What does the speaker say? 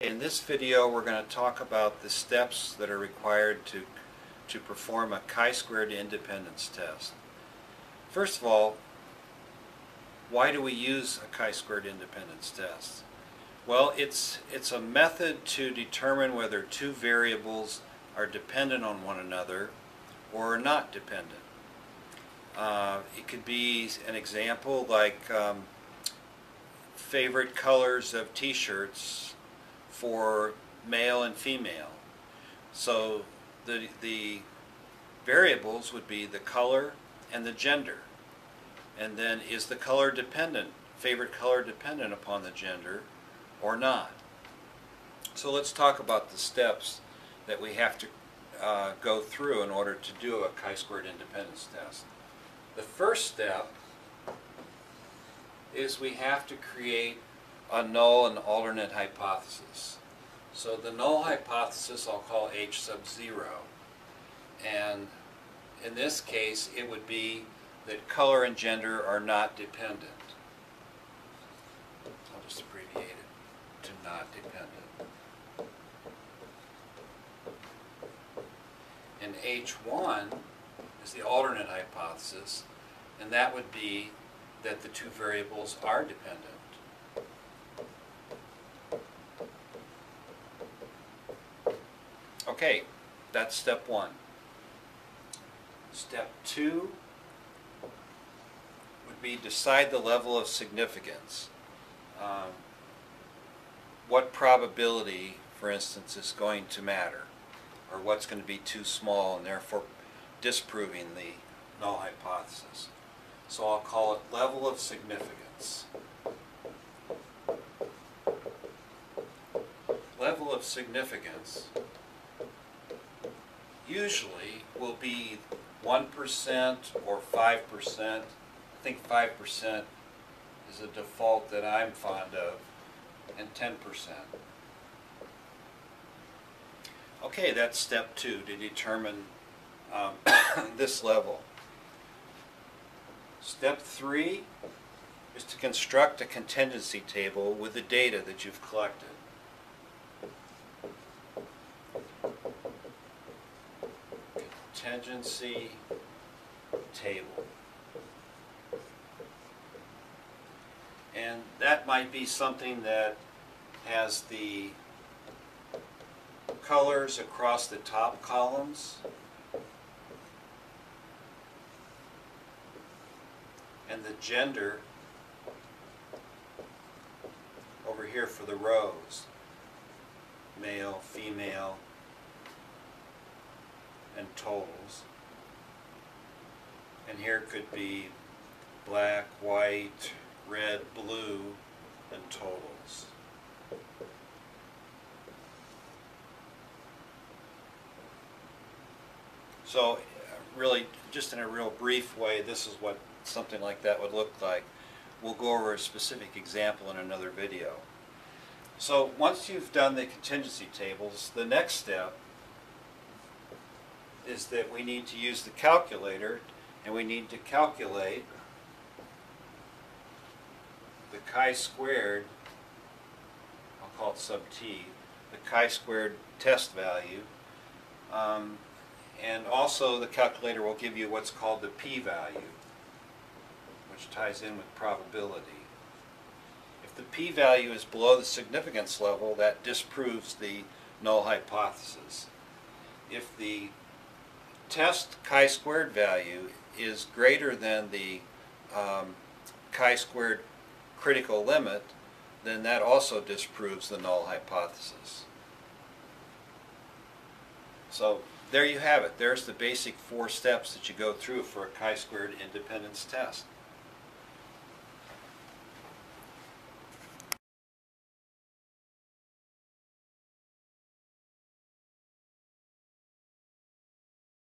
In this video we're going to talk about the steps that are required to perform a chi-squared independence test. First of all, why do we use a chi-squared independence test? Well, it's a method to determine whether two variables are dependent on one another or are not dependent. It could be an example like favorite colors of t-shirts for male and female. So the variables would be the color and the gender. And then is the color dependent, favorite color dependent upon the gender or not? So let's talk about the steps that we have to go through in order to do a chi-squared independence test. The first step is we have to create a null and alternate hypothesis. So the null hypothesis I'll call H sub 0. And in this case it would be that color and gender are not dependent. I'll just abbreviate it to not dependent. And H1 is the alternate hypothesis, and that would be that the two variables are dependent. Okay, that's step one. Step two would be decide the level of significance. What probability, for instance, is going to matter, or what's going to be too small and therefore disproving the null hypothesis. So I'll call it level of significance. Level of significance usually will be 1% or 5%. I think 5% is a default that I'm fond of, and 10%. Okay, that's step two, to determine this level. Step three is to construct a contingency table with the data that you've collected. Contingency table. And that might be something that has the colors across the top columns and the gender over here for the rows, male, female, and totals. And here could be black, white, red, blue, and totals. So really, just in a real brief way, this is what something like that would look like. We'll go over a specific example in another video. So once you've done the contingency tables, the next step is that we need to use the calculator, and we need to calculate the chi-squared, I'll call it sub t, the chi-squared test value. And also the calculator will give you what's called the p-value, which ties in with probability. If the p-value is below the significance level, that disproves the null hypothesis. If the test chi-squared value is greater than the chi-squared critical limit, then that also disproves the null hypothesis. So there you have it. There's the basic 4 steps that you go through for a chi-squared independence test.